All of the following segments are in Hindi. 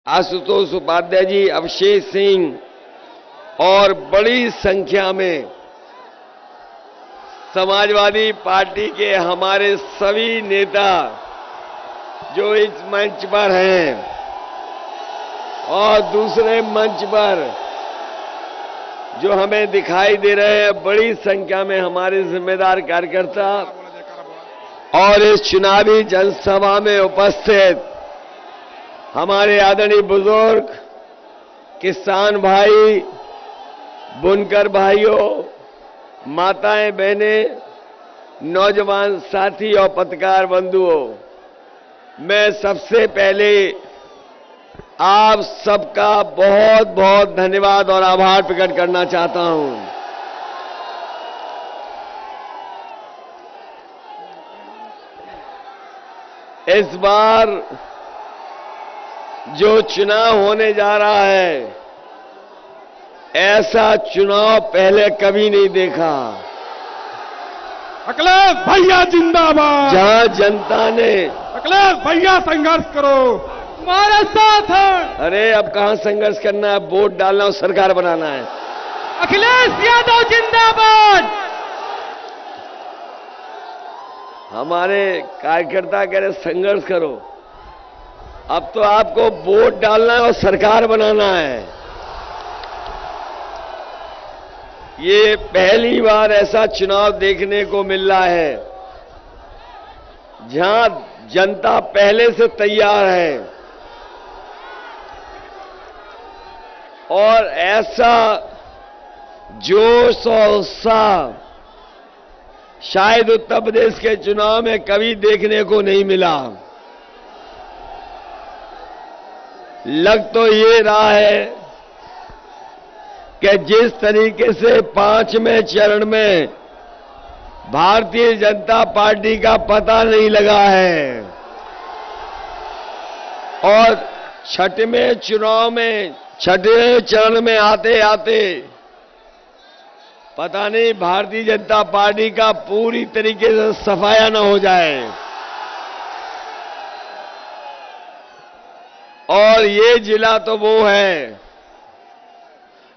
आशुतोष उपाध्याय जी, अभिषेक सिंह और बड़ी संख्या में समाजवादी पार्टी के हमारे सभी नेता जो इस मंच पर हैं और दूसरे मंच पर जो हमें दिखाई दे रहे हैं, बड़ी संख्या में हमारे जिम्मेदार कार्यकर्ता और इस चुनावी जनसभा में उपस्थित हमारे आदरणीय बुजुर्ग, किसान भाई, बुनकर भाइयों, माताएं, बहनें, नौजवान साथी और पत्रकार बंधुओं, मैं सबसे पहले आप सबका बहुत बहुत धन्यवाद और आभार प्रकट करना चाहता हूं। इस बार जो चुनाव होने जा रहा है, ऐसा चुनाव पहले कभी नहीं देखा। अखिलेश भैया जिंदाबाद। जहां जनता ने अखिलेश भैया संघर्ष करो, हमारे साथ है। अरे अब कहां संघर्ष करना है, वोट डालना और सरकार बनाना है। अखिलेश यादव जिंदाबाद। हमारे कार्यकर्ता कह रहे संघर्ष करो, अब तो आपको वोट डालना है और सरकार बनाना है। ये पहली बार ऐसा चुनाव देखने को मिल रहा है जहां जनता पहले से तैयार है और ऐसा जोश और उत्साह शायद उत्तर प्रदेश के चुनाव में कभी देखने को नहीं मिला। लग तो ये रहा है कि जिस तरीके से 5वें चरण में भारतीय जनता पार्टी का पता नहीं लगा है और छठवें चरण में आते आते पता नहीं भारतीय जनता पार्टी का पूरी तरीके से सफाया न हो जाए। और ये जिला तो वो है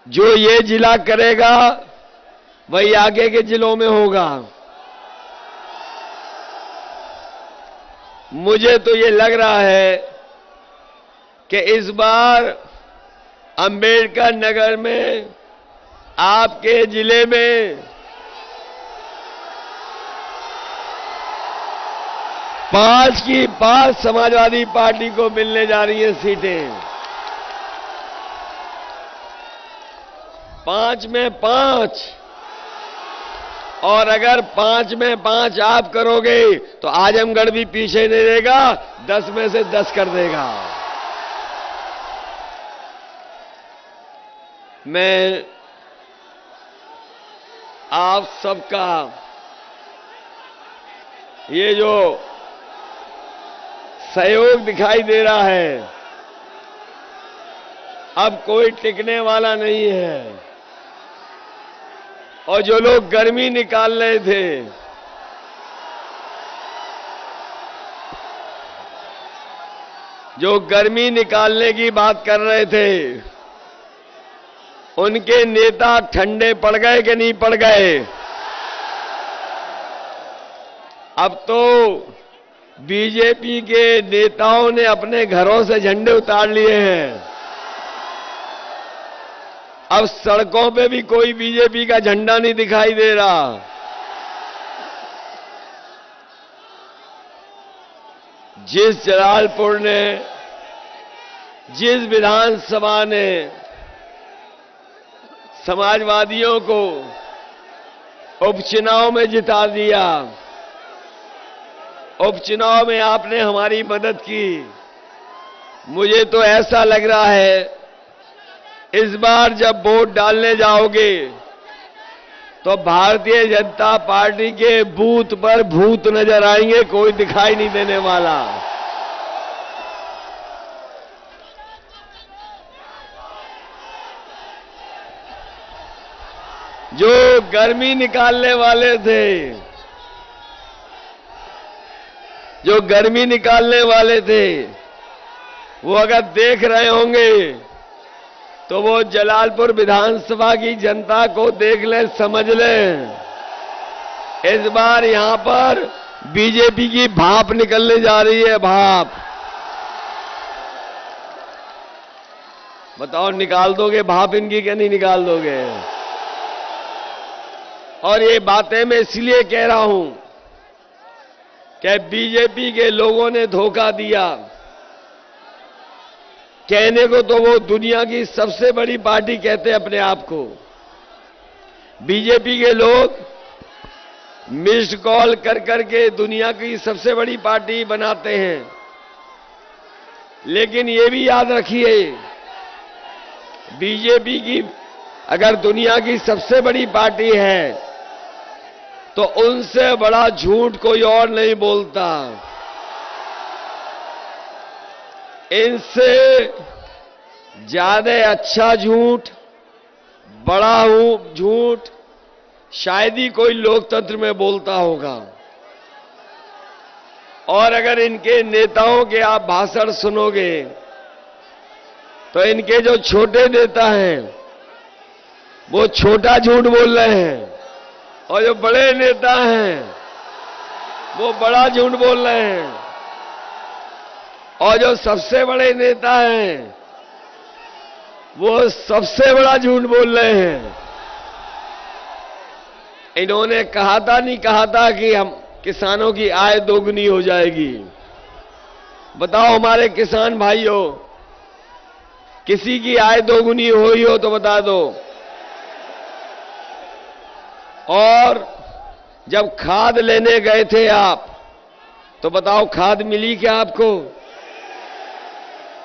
जो ये जिला करेगा वही आगे के जिलों में होगा। मुझे तो ये लग रहा है कि इस बार अंबेडकर नगर में, आपके जिले में 5 की 5 समाजवादी पार्टी को मिलने जा रही हैं सीटें। 5 में 5, और अगर 5 में 5 आप करोगे तो आजमगढ़ भी पीछे नहीं रहेगा, 10 में से 10 कर देगा। मैं आप सबका ये जो सहयोग दिखाई दे रहा है, अब कोई टिकने वाला नहीं है। और जो लोग गर्मी निकाल रहे थे, जो गर्मी निकालने की बात कर रहे थे, उनके नेता ठंडे पड़ गए कि नहीं पड़ गए? अब तो बीजेपी के नेताओं ने अपने घरों से झंडे उतार लिए हैं। अब सड़कों पे भी कोई बीजेपी का झंडा नहीं दिखाई दे रहा। जिस जलालपुर ने, जिस विधानसभा ने समाजवादियों को उपचुनाव में जिता दिया, उपचुनाव में आपने हमारी मदद की। मुझे तो ऐसा लग रहा है इस बार जब वोट डालने जाओगे तो भारतीय जनता पार्टी के बूथ पर भूत नजर आएंगे, कोई दिखाई नहीं देने वाला। जो गर्मी निकालने वाले थे, जो गर्मी निकालने वाले थे, वो अगर देख रहे होंगे तो वो जलालपुर विधानसभा की जनता को देख ले, समझ लें, इस बार यहां पर बीजेपी की भाप निकलने जा रही है, भाप। बताओ, निकाल दोगे भाप इनकी क्या नहीं निकाल दोगे? और ये बातें मैं इसलिए कह रहा हूं कि बीजेपी के लोगों ने धोखा दिया। कहने को तो वो दुनिया की सबसे बड़ी पार्टी कहते हैं अपने आप को। बीजेपी के लोग मिस्ड कॉल कर करके दुनिया की सबसे बड़ी पार्टी बनाते हैं, लेकिन ये भी याद रखिए, बीजेपी की अगर दुनिया की सबसे बड़ी पार्टी है तो उनसे बड़ा झूठ कोई और नहीं बोलता। इनसे ज्यादा अच्छा झूठ, बड़ा झूठ शायद ही कोई लोकतंत्र में बोलता होगा। और अगर इनके नेताओं के आप भाषण सुनोगे तो इनके जो छोटे नेता हैं वो छोटा झूठ बोल रहे हैं, और जो बड़े नेता हैं वो बड़ा झूठ बोल रहे हैं, और जो सबसे बड़े नेता हैं वो सबसे बड़ा झूठ बोल रहे हैं। इन्होंने नहीं कहा था कि हम किसानों की आय दोगुनी हो जाएगी। बताओ हमारे किसान भाइयों, किसी की आय दोगुनी हुई हो तो बता दो। और जब खाद लेने गए थे आप, तो बताओ खाद मिली क्या आपको?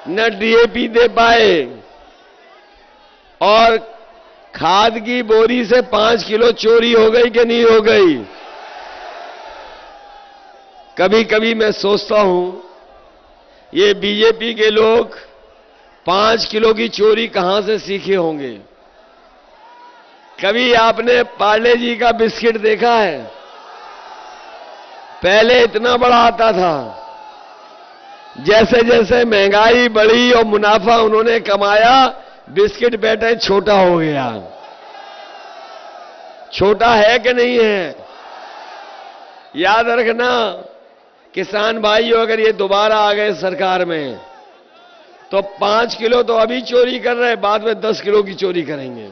न डीएपी दे पाए, और खाद की बोरी से 5 किलो चोरी हो गई कि नहीं हो गई? कभी कभी मैं सोचता हूं, ये बीजेपी के लोग 5 किलो की चोरी कहां से सीखे होंगे? कभी आपने पार्ले जी का बिस्किट देखा है? पहले इतना बड़ा आता था, जैसे जैसे महंगाई बढ़ी और मुनाफा उन्होंने कमाया, बिस्किट बैठे छोटा हो गया। छोटा है कि नहीं है? याद रखना किसान भाइयों, अगर ये दोबारा आ गए सरकार में तो 5 किलो तो अभी चोरी कर रहे हैं, बाद में 10 किलो की चोरी करेंगे।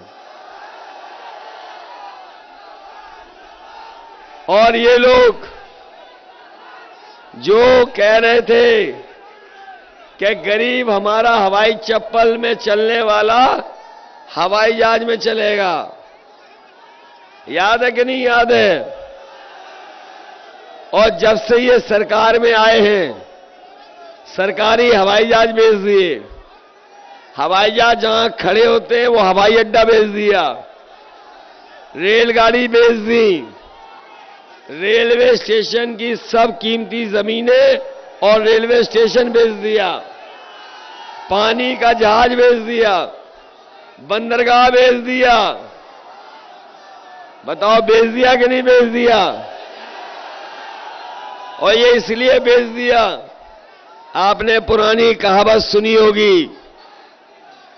और ये लोग जो कह रहे थे कि गरीब हमारा हवाई चप्पल में चलने वाला हवाई जहाज में चलेगा, याद है कि नहीं याद है? और जब से ये सरकार में आए हैं, सरकारी हवाई जहाज भेज दिए। हवाई जहाज जहां खड़े होते हैं वो हवाई अड्डा भेज दिया, रेलगाड़ी भेज दी, रेलवे स्टेशन की सब कीमती जमीनें और रेलवे स्टेशन भेज दिया, पानी का जहाज भेज दिया, बंदरगाह भेज दिया। बताओ भेज दिया कि नहीं भेज दिया? और ये इसलिए भेज दिया, आपने पुरानी कहावत सुनी होगी,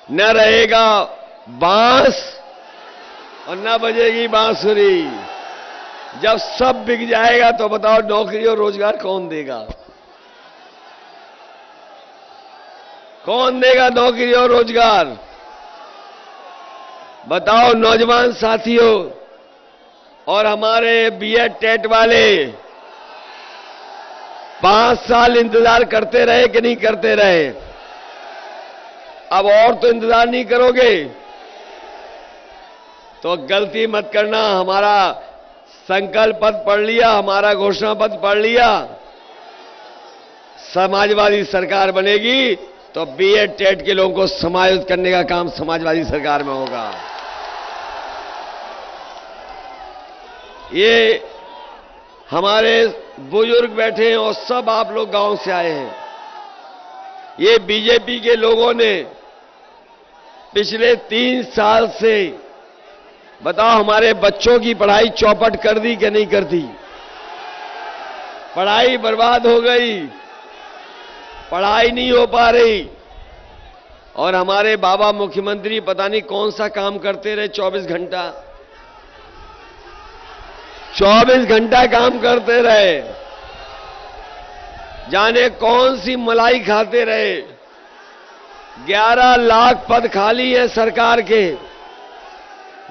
न रहेगा बांस और न बजेगी बांसुरी। जब सब बिक जाएगा तो बताओ नौकरी और रोजगार कौन देगा? कौन देगा नौकरी और रोजगार? बताओ नौजवान साथियों और हमारे बीएड टेट वाले 5 साल इंतजार करते रहे कि नहीं करते रहे? अब और तो इंतजार नहीं करोगे तो गलती मत करना। हमारा संकल्प पत्र पढ़ लिया, हमारा घोषणा पत्र पढ़ लिया, समाजवादी सरकार बनेगी तो बीएड टेट के लोगों को समायोजित करने का काम समाजवादी सरकार में होगा। ये हमारे बुजुर्ग बैठे हैं और सब आप लोग गांव से आए हैं। ये बीजेपी के लोगों ने पिछले 3 साल से बताओ हमारे बच्चों की पढ़ाई चौपट कर दी कि नहीं कर दी? पढ़ाई बर्बाद हो गई, पढ़ाई नहीं हो पा रही। और हमारे बाबा मुख्यमंत्री पता नहीं कौन सा काम करते रहे 24 घंटा 24 घंटा काम करते रहे, जाने कौन सी मलाई खाते रहे। 11 लाख पद खाली है सरकार के,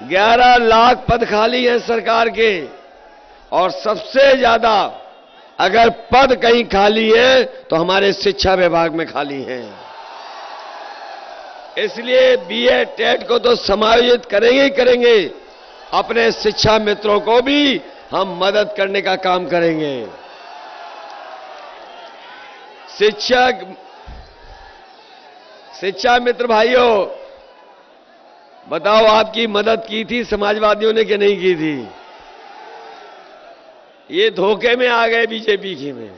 11 लाख पद खाली है सरकार के। और सबसे ज्यादा अगर पद कहीं खाली है तो हमारे शिक्षा विभाग में खाली है। इसलिए बीए टेट को तो समायोजित करेंगे ही करेंगे, अपने शिक्षा मित्रों को भी हम मदद करने का काम करेंगे। शिक्षा मित्र भाइयों, बताओ आपकी मदद की थी समाजवादियों ने कि नहीं की थी? ये धोखे में आ गए बीजेपी के में।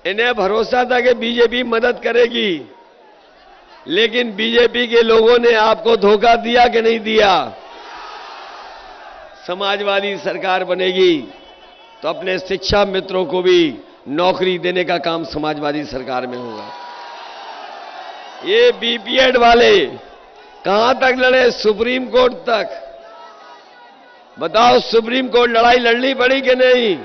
इन्हें भरोसा था कि बीजेपी मदद करेगी, लेकिन बीजेपी के लोगों ने आपको धोखा दिया कि नहीं दिया? समाजवादी सरकार बनेगी तो अपने शिक्षा मित्रों को भी नौकरी देने का काम समाजवादी सरकार में होगा। ये बीपीएड वाले कहां तक लड़े? सुप्रीम कोर्ट तक। बताओ सुप्रीम कोर्ट लड़ाई लड़नी पड़ी कि नहीं?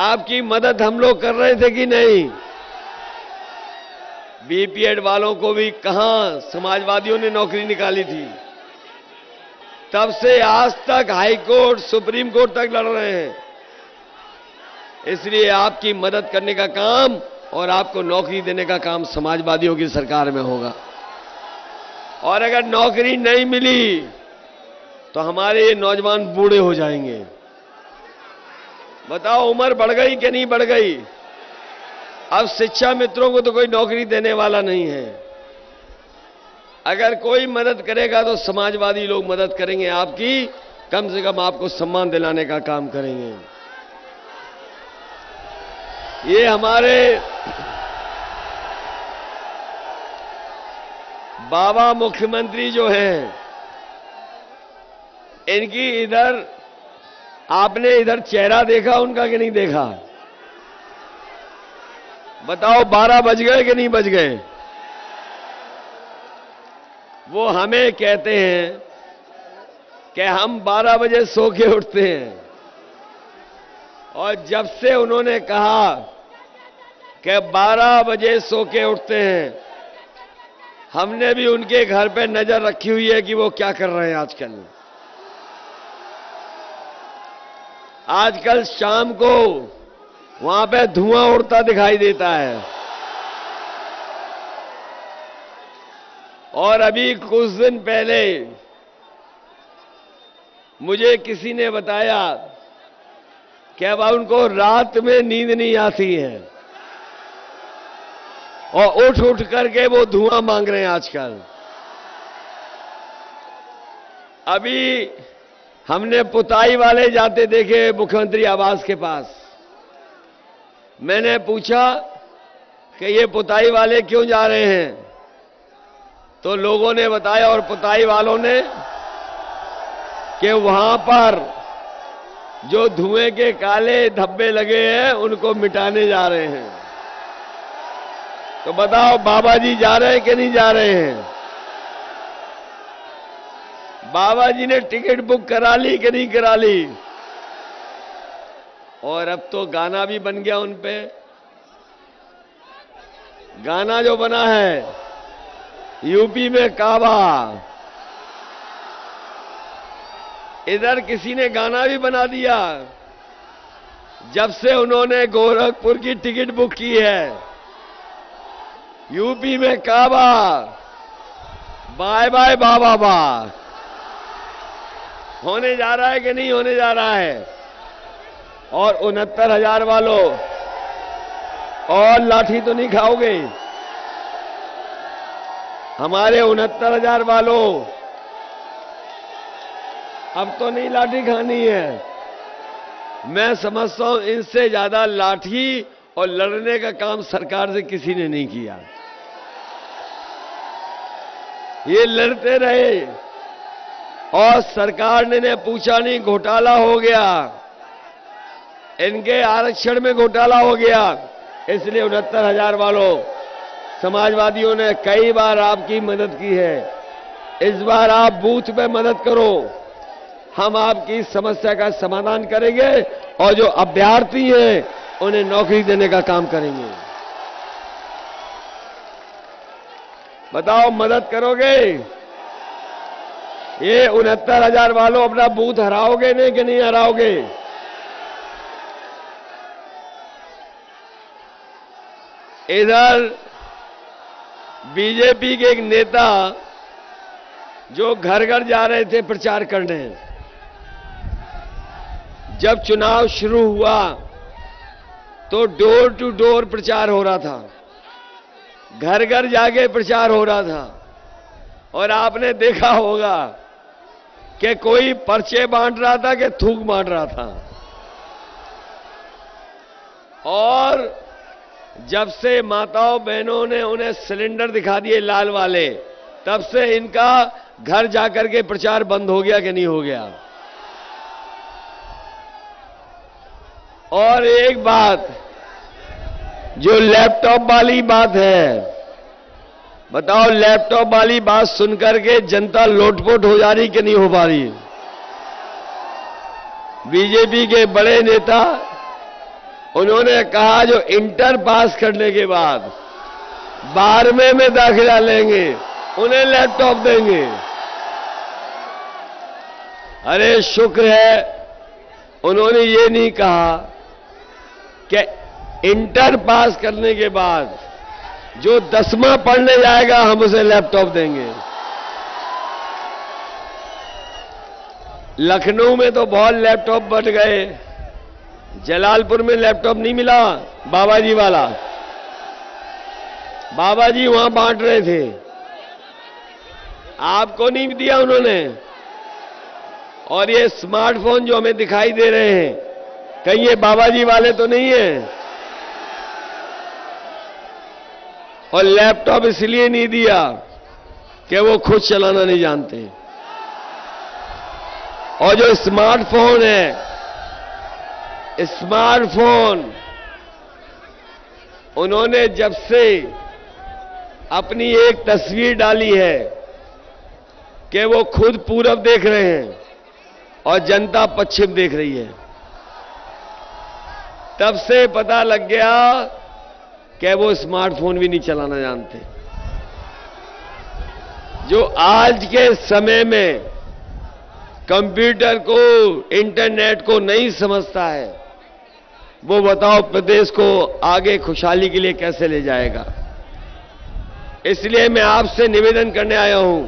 आपकी मदद हम लोग कर रहे थे कि नहीं? बीपीएड वालों को भी कहां समाजवादियों ने नौकरी निकाली थी। तब से आज तक हाई कोर्ट सुप्रीम कोर्ट तक लड़ रहे हैं। इसलिए आपकी मदद करने का काम और आपको नौकरी देने का काम समाजवादियों की सरकार में होगा। और अगर नौकरी नहीं मिली तो हमारे ये नौजवान बूढ़े हो जाएंगे। बताओ उम्र बढ़ गई कि नहीं बढ़ गई? अब शिक्षा मित्रों को तो कोई नौकरी देने वाला नहीं है। अगर कोई मदद करेगा तो समाजवादी लोग मदद करेंगे आपकी, कम से कम आपको सम्मान दिलाने का काम करेंगे। ये हमारे बाबा मुख्यमंत्री जो हैं, इनकी इधर आपने इधर चेहरा देखा उनका कि नहीं देखा? बताओ 12 बज गए कि नहीं बज गए? वो हमें कहते हैं कि हम 12 बजे सो के उठते हैं, और जब से उन्होंने कहा कि 12 बजे सो के उठते हैं, हमने भी उनके घर पे नजर रखी हुई है कि वो क्या कर रहे हैं आजकल। आजकल शाम को वहां पे धुआं उड़ता दिखाई देता है। और अभी कुछ दिन पहले मुझे किसी ने बताया कि अब उनको रात में नींद नहीं आती है और उठ उठ करके वो धुआं मांग रहे हैं आजकल। अभी हमने पुताई वाले जाते देखे मुख्यमंत्री आवास के पास। मैंने पूछा कि ये पुताई वाले क्यों जा रहे हैं, तो लोगों ने बताया और पुताई वालों ने कि वहां पर जो धुएं के काले धब्बे लगे हैं उनको मिटाने जा रहे हैं। तो बताओ बाबा जी जा रहे हैं कि नहीं जा रहे हैं? बाबा जी ने टिकट बुक करा ली कि नहीं करा ली? और अब तो गाना भी बन गया उन पे। गाना जो बना है यूपी में काबा, इधर किसी ने गाना भी बना दिया। जब से उन्होंने गोरखपुर की टिकट बुक की है, यूपी में काबा, बाय बाय बाबा बा। होने जा रहा है कि नहीं होने जा रहा है? और 69,000 वालों, और लाठी तो नहीं खाओगे? हमारे 69,000 वालों, अब तो नहीं लाठी खानी है। मैं समझता हूं इनसे ज्यादा लाठी और लड़ने का काम सरकार से किसी ने नहीं किया। ये लड़ते रहे और सरकार ने पूछा नहीं, घोटाला हो गया, इनके आरक्षण में घोटाला हो गया, इसलिए 69,000 वालों, समाजवादियों ने कई बार आपकी मदद की है। इस बार आप बूथ पे मदद करो, हम आपकी समस्या का समाधान करेंगे और जो अभ्यर्थी हैं उन्हें नौकरी देने का काम करेंगे। बताओ, मदद करोगे? ये 69,000 वालों, अपना बूथ हराओगे नहीं कि नहीं हराओगे? इधर बीजेपी के एक नेता जो घर घर जा रहे थे प्रचार करने, जब चुनाव शुरू हुआ तो डोर टू डोर प्रचार हो रहा था, घर घर जाके प्रचार हो रहा था। और आपने देखा होगा कि कोई पर्चे बांट रहा था कि थूक बांट रहा था। और जब से माताओं बहनों ने उन्हें सिलेंडर दिखा दिए लाल वाले, तब से इनका घर जाकर के प्रचार बंद हो गया कि नहीं हो गया? और एक बात, जो लैपटॉप वाली बात है, बताओ, लैपटॉप वाली बात सुनकर के जनता लोटपोट हो जा रही कि नहीं हो पा रही? बीजेपी के बड़े नेता, उन्होंने कहा जो इंटर पास करने के बाद 12वें में दाखिला लेंगे उन्हें लैपटॉप देंगे। अरे शुक्र है उन्होंने ये नहीं कहा कि इंटर पास करने के बाद जो 10वां पढ़ने जाएगा हम उसे लैपटॉप देंगे। लखनऊ में तो बहुत लैपटॉप बंट गए, जलालपुर में लैपटॉप नहीं मिला। बाबा जी वाला, बाबा जी वहां बांट रहे थे, आपको नहीं दिया उन्होंने। और ये स्मार्टफोन जो हमें दिखाई दे रहे हैं, कहीं ये बाबा जी वाले तो नहीं है? और लैपटॉप इसलिए नहीं दिया कि वो खुद चलाना नहीं जानते। और जो स्मार्टफोन है, स्मार्टफोन उन्होंने जब से अपनी एक तस्वीर डाली है कि वो खुद पूरब देख रहे हैं और जनता पश्चिम देख रही है, तब से पता लग गया कि वो स्मार्टफोन भी नहीं चलाना जानते। जो आज के समय में कंप्यूटर को, इंटरनेट को नहीं समझता है, वो बताओ प्रदेश को आगे खुशहाली के लिए कैसे ले जाएगा? इसलिए मैं आपसे निवेदन करने आया हूं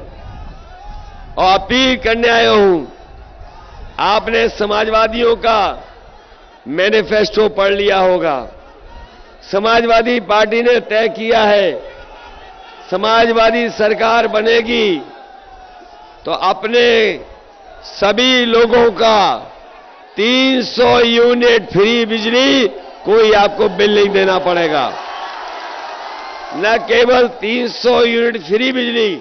और अपील करने आया हूं। आपने समाजवादियों का मैनिफेस्टो पढ़ लिया होगा। समाजवादी पार्टी ने तय किया है, समाजवादी सरकार बनेगी तो अपने सभी लोगों का 300 यूनिट फ्री बिजली, कोई आपको बिल नहीं देना पड़ेगा। न केवल 300 यूनिट फ्री बिजली,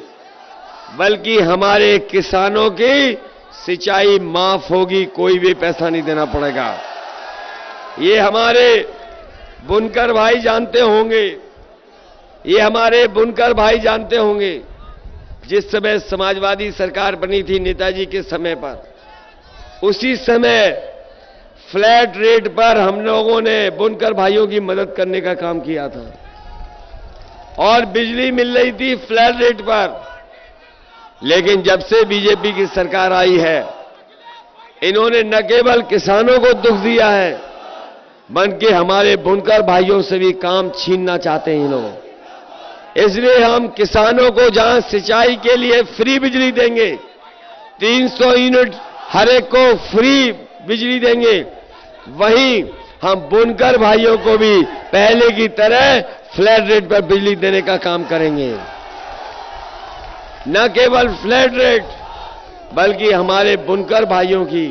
बल्कि हमारे किसानों की सिंचाई माफ होगी, कोई भी पैसा नहीं देना पड़ेगा। ये हमारे बुनकर भाई जानते होंगे, ये हमारे बुनकर भाई जानते होंगे, जिस समय समाजवादी सरकार बनी थी नेताजी के समय पर, उसी समय फ्लैट रेट पर हम लोगों ने बुनकर भाइयों की मदद करने का काम किया था और बिजली मिल रही थी फ्लैट रेट पर। लेकिन जब से बीजेपी की सरकार आई है, इन्होंने न केवल किसानों को दुख दिया है, बल्कि हमारे बुनकर भाइयों से भी काम छीनना चाहते हैं ये लोग। इसलिए हम किसानों को जहां सिंचाई के लिए फ्री बिजली देंगे, 300 यूनिट हर एक को फ्री बिजली देंगे, वहीं हम बुनकर भाइयों को भी पहले की तरह फ्लैट रेट पर बिजली देने का काम करेंगे। न केवल फ्लैट रेट, बल्कि हमारे बुनकर भाइयों की,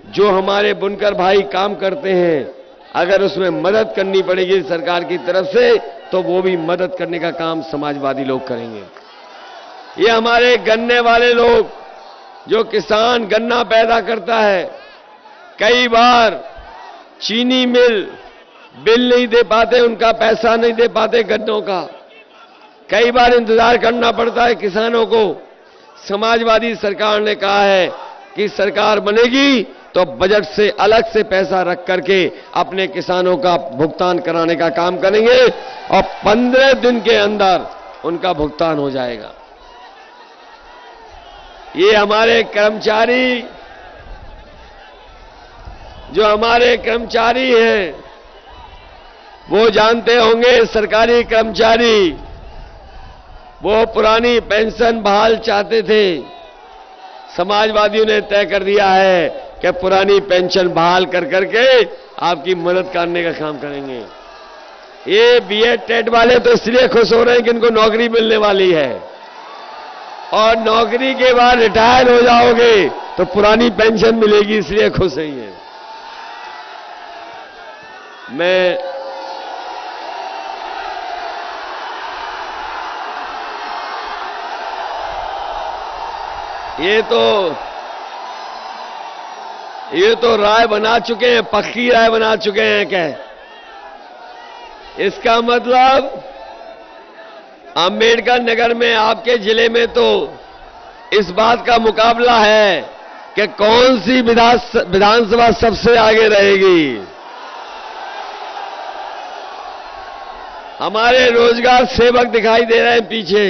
जो हमारे बुनकर भाई काम करते हैं, अगर उसमें मदद करनी पड़ेगी सरकार की तरफ से, तो वो भी मदद करने का काम समाजवादी लोग करेंगे। ये हमारे गन्ने वाले लोग, जो किसान गन्ना पैदा करता है, कई बार चीनी मिल बिल नहीं दे पाते, उनका पैसा नहीं दे पाते गन्नों का। कई बार इंतजार करना पड़ता है किसानों को। समाजवादी सरकार ने कहा है कि सरकार बनेगी तो बजट से अलग से पैसा रख करके अपने किसानों का भुगतान कराने का काम करेंगे और 15 दिन के अंदर उनका भुगतान हो जाएगा। ये हमारे कर्मचारी, जो हमारे कर्मचारी हैं, वो जानते होंगे, सरकारी कर्मचारी वो पुरानी पेंशन बहाल चाहते थे। समाजवादियों ने तय कर दिया है कि पुरानी पेंशन बहाल कर करके आपकी मदद करने का काम करेंगे। ये बीएड टेट वाले तो इसलिए खुश हो रहे हैं कि इनको नौकरी मिलने वाली है, और नौकरी के बाद रिटायर हो जाओगे तो पुरानी पेंशन मिलेगी, इसलिए खुश नहीं है। मैं ये तो राय बना चुके हैं, पक्की राय बना चुके हैं। क्या इसका मतलब अंबेडकर नगर में, आपके जिले में तो इस बात का मुकाबला है कि कौन सी विधानसभा सबसे आगे रहेगी। हमारे रोजगार सेवक दिखाई दे रहे हैं पीछे।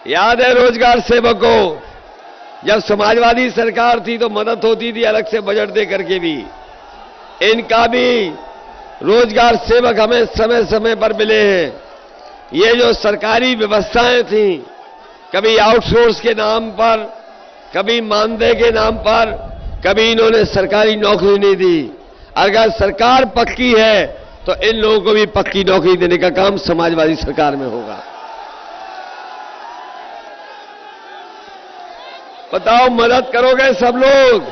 याद है रोजगार सेवक को, जब समाजवादी सरकार थी तो मदद होती थी अलग से बजट दे करके भी। इनका भी रोजगार सेवक हमें समय समय पर मिले हैं। ये जो सरकारी व्यवस्थाएं थी, कभी आउटसोर्स के नाम पर, कभी मानदेय के नाम पर, कभी इन्होंने सरकारी नौकरी नहीं दी। अगर सरकार पक्की है तो इन लोगों को भी पक्की नौकरी देने का काम समाजवादी सरकार में होगा। बताओ, मदद करोगे सब लोग?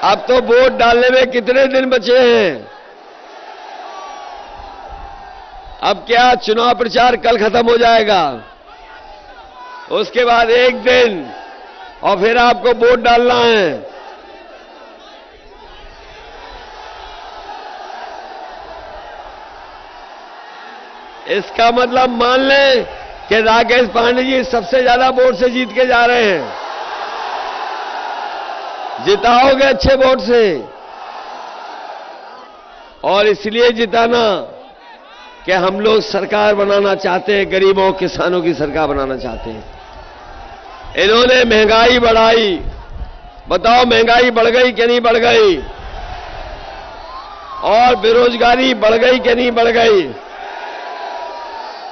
अब तो वोट डालने में कितने दिन बचे हैं? अब क्या चुनाव प्रचार कल खत्म हो जाएगा, उसके बाद एक दिन और फिर आपको वोट डालना है। इसका मतलब मान लें कि राकेश पांडे जी सबसे ज्यादा वोट से जीत के जा रहे हैं। जिताओगे अच्छे वोट से, और इसलिए जिताना कि हम लोग सरकार बनाना चाहते हैं, गरीबों किसानों की सरकार बनाना चाहते हैं। इन्होंने महंगाई बढ़ाई। बताओ, महंगाई बढ़ गई कि नहीं बढ़ गई? और बेरोजगारी बढ़ गई कि नहीं बढ़ गई?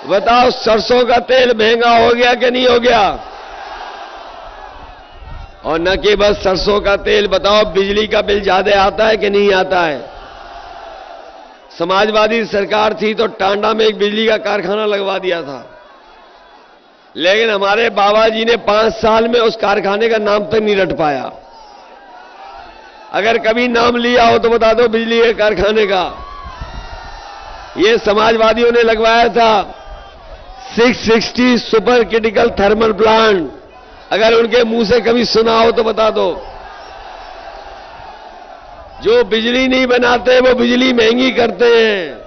बताओ, सरसों का तेल महंगा हो गया कि नहीं हो गया? और न कि बस सरसों का तेल, बताओ बिजली का बिल ज्यादा आता है कि नहीं आता है? समाजवादी सरकार थी तो टांडा में एक बिजली का कारखाना लगवा दिया था, लेकिन हमारे बाबा जी ने 5 साल में उस कारखाने का नाम तक नहीं रट पाया। अगर कभी नाम लिया हो तो बता दो बिजली के कारखाने का। ये समाजवादियों ने लगवाया था 660 सुपर क्रिटिकल थर्मल प्लांट। अगर उनके मुंह से कभी सुना हो तो बता दो। जो बिजली नहीं बनाते वो बिजली महंगी करते हैं।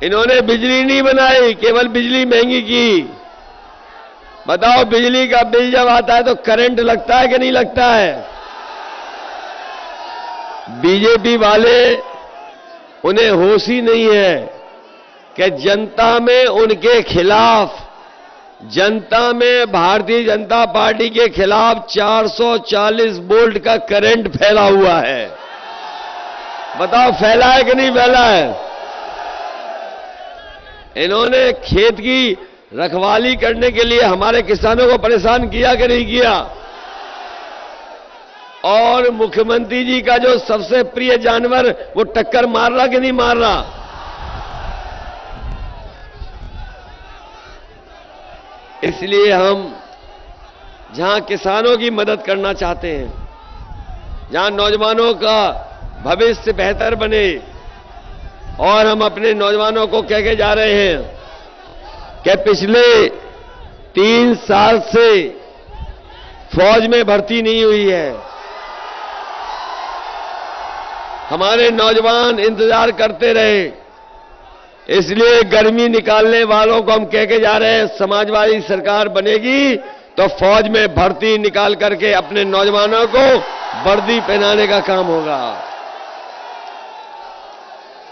इन्होंने बिजली नहीं बनाई, केवल बिजली महंगी की। बताओ, बिजली का बिल जब आता है तो करंट लगता है कि नहीं लगता है? बीजेपी वाले, उन्हें होश ही नहीं है कि जनता में उनके खिलाफ, जनता में भारतीय जनता पार्टी के खिलाफ 440 वोल्ट का करंट फैला हुआ है। बताओ, फैला है कि नहीं फैला है? इन्होंने खेत की रखवाली करने के लिए हमारे किसानों को परेशान किया कि नहीं किया? और मुख्यमंत्री जी का जो सबसे प्रिय जानवर, वो टक्कर मार रहा कि नहीं मार रहा? इसलिए हम जहां किसानों की मदद करना चाहते हैं, जहां नौजवानों का भविष्य बेहतर बने, और हम अपने नौजवानों को कह के जा रहे हैं कि पिछले 3 साल से फौज में भर्ती नहीं हुई है। हमारे नौजवान इंतजार करते रहे, इसलिए गर्मी निकालने वालों को हम कह के जा रहे हैं, समाजवादी सरकार बनेगी तो फौज में भर्ती निकाल करके अपने नौजवानों को वर्दी पहनाने का काम होगा।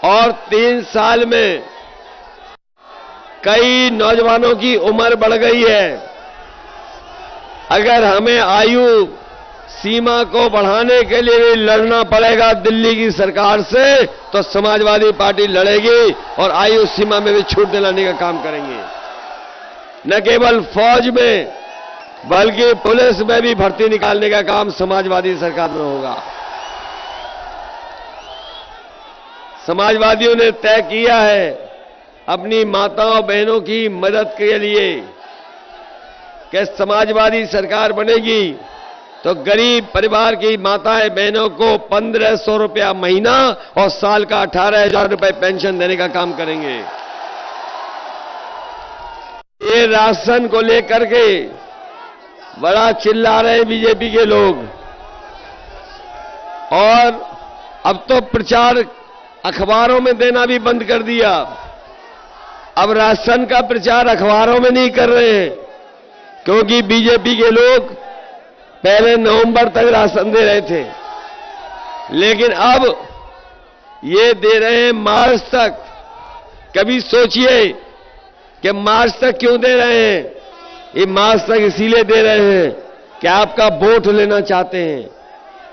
और 3 साल में कई नौजवानों की उम्र बढ़ गई है। अगर हमें आयु सीमा को बढ़ाने के लिए भी लड़ना पड़ेगा दिल्ली की सरकार से, तो समाजवादी पार्टी लड़ेगी और आयु सीमा में भी छूट दिलाने का काम करेंगे। न केवल फौज में बल्कि पुलिस में भी भर्ती निकालने का काम समाजवादी सरकार में होगा। समाजवादियों ने तय किया है अपनी माताओं बहनों की मदद के लिए कि समाजवादी सरकार बनेगी तो गरीब परिवार की माताएं बहनों को 1500 रुपया महीना और साल का 18,000 रुपए पेंशन देने का काम करेंगे। ये राशन को लेकर के बड़ा चिल्ला रहे बीजेपी के लोग, और अब तो प्रचार अखबारों में देना भी बंद कर दिया। अब राशन का प्रचार अखबारों में नहीं कर रहे हैं, क्योंकि बीजेपी के लोग पहले नवंबर तक राशन दे रहे थे, लेकिन अब ये दे रहे हैं मार्च तक। कभी सोचिए कि मार्च तक क्यों दे रहे हैं? ये मार्च तक इसीलिए दे रहे हैं कि आपका वोट लेना चाहते हैं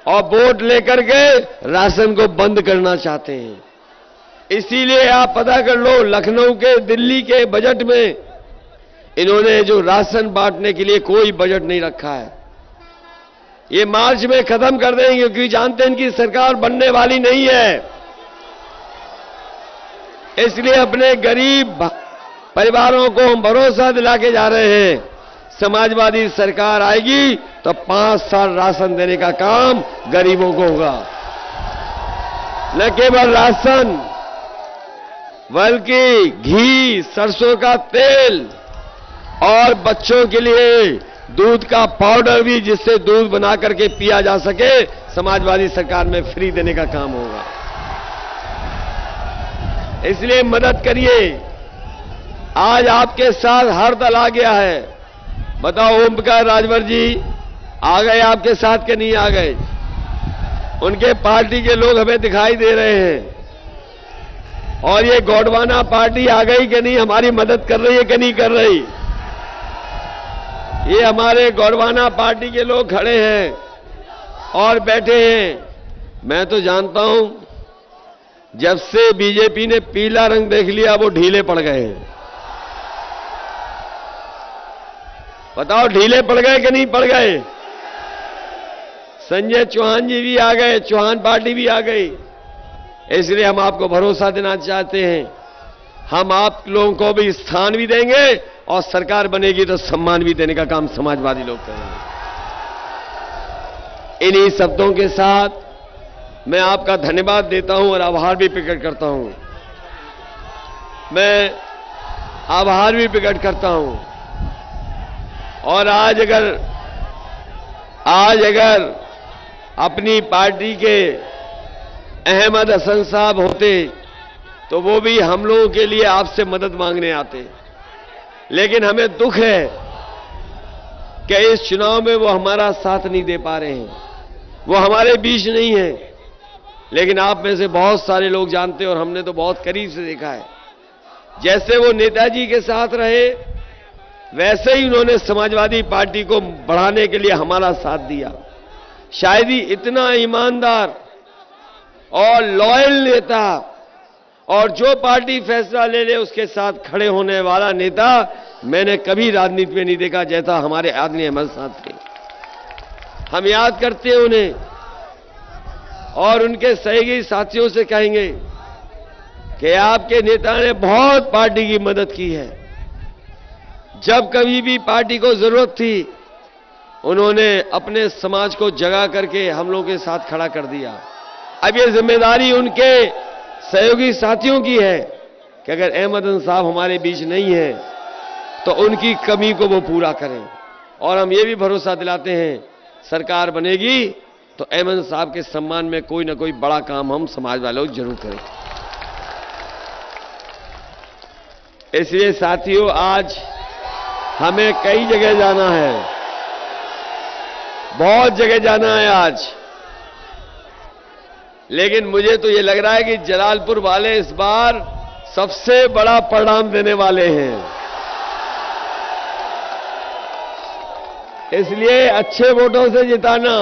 और वोट लेकर के राशन को बंद करना चाहते हैं। इसीलिए आप पता कर लो, लखनऊ के दिल्ली के बजट में इन्होंने जो राशन बांटने के लिए कोई बजट नहीं रखा है। ये मार्च में खत्म कर देंगे, क्योंकि जानते हैं इनकी सरकार बनने वाली नहीं है। इसलिए अपने गरीब परिवारों को हम भरोसा दिला के जा रहे हैं, समाजवादी सरकार आएगी तो 5 साल राशन देने का काम गरीबों को होगा। न केवल राशन बल्कि घी, सरसों का तेल और बच्चों के लिए दूध का पाउडर भी, जिससे दूध बना करके पिया जा सके, समाजवादी सरकार में फ्री देने का काम होगा। इसलिए मदद करिए। आज आपके साथ हर दल आ गया है। बताओ, ओम प्रकाश राजभर जी आ गए आपके साथ के नहीं आ गए? उनके पार्टी के लोग हमें दिखाई दे रहे हैं। और ये गोंडवाना पार्टी आ गई कि नहीं, हमारी मदद कर रही है कि नहीं कर रही? ये हमारे गोंडवाना पार्टी के लोग खड़े हैं और बैठे हैं। मैं तो जानता हूं, जब से बीजेपी ने पीला रंग देख लिया वो ढीले पड़ गए हैं। बताओ, ढीले पड़ गए कि नहीं पड़ गए? संजय चौहान जी भी आ गए, चौहान पार्टी भी आ गई। इसलिए हम आपको भरोसा देना चाहते हैं, हम आप लोगों को भी स्थान भी देंगे और सरकार बनेगी तो सम्मान भी देने का काम समाजवादी लोग करेंगे। इन्हीं शब्दों के साथ मैं आपका धन्यवाद देता हूं और आभार भी प्रकट करता हूं। मैं आभार भी प्रकट करता हूं। और आज अगर अपनी पार्टी के अहमद हसन साहब होते तो वो भी हम लोगों के लिए आपसे मदद मांगने आते। लेकिन हमें दुख है कि इस चुनाव में वो हमारा साथ नहीं दे पा रहे हैं, वो हमारे बीच नहीं है। लेकिन आप में से बहुत सारे लोग जानते हैं और हमने तो बहुत करीब से देखा है, जैसे वो नेताजी के साथ रहे वैसे ही उन्होंने समाजवादी पार्टी को बढ़ाने के लिए हमारा साथ दिया। शायद ही इतना ईमानदार और लॉयल नेता और जो पार्टी फैसला ले ले उसके साथ खड़े होने वाला नेता मैंने कभी राजनीति में नहीं देखा, जैसा हमारे आदरणीय अहमद साहब थे। हम याद करते हैं उन्हें और उनके सहयोगी साथियों से कहेंगे कि आपके नेता ने बहुत पार्टी की मदद की है। जब कभी भी पार्टी को जरूरत थी उन्होंने अपने समाज को जगा करके हम लोगों के साथ खड़ा कर दिया। अब ये जिम्मेदारी उनके सहयोगी साथियों की है कि अगर अहमद हसन साहब हमारे बीच नहीं है तो उनकी कमी को वो पूरा करें। और हम ये भी भरोसा दिलाते हैं सरकार बनेगी तो अहमद साहब के सम्मान में कोई ना कोई बड़ा काम हम समाज वाले लोग जरूर करें। इसलिए साथियों, आज हमें कई जगह जाना है, बहुत जगह जाना है आज, लेकिन मुझे तो ये लग रहा है कि जलालपुर वाले इस बार सबसे बड़ा परिणाम देने वाले हैं। इसलिए अच्छे वोटों से जिताना।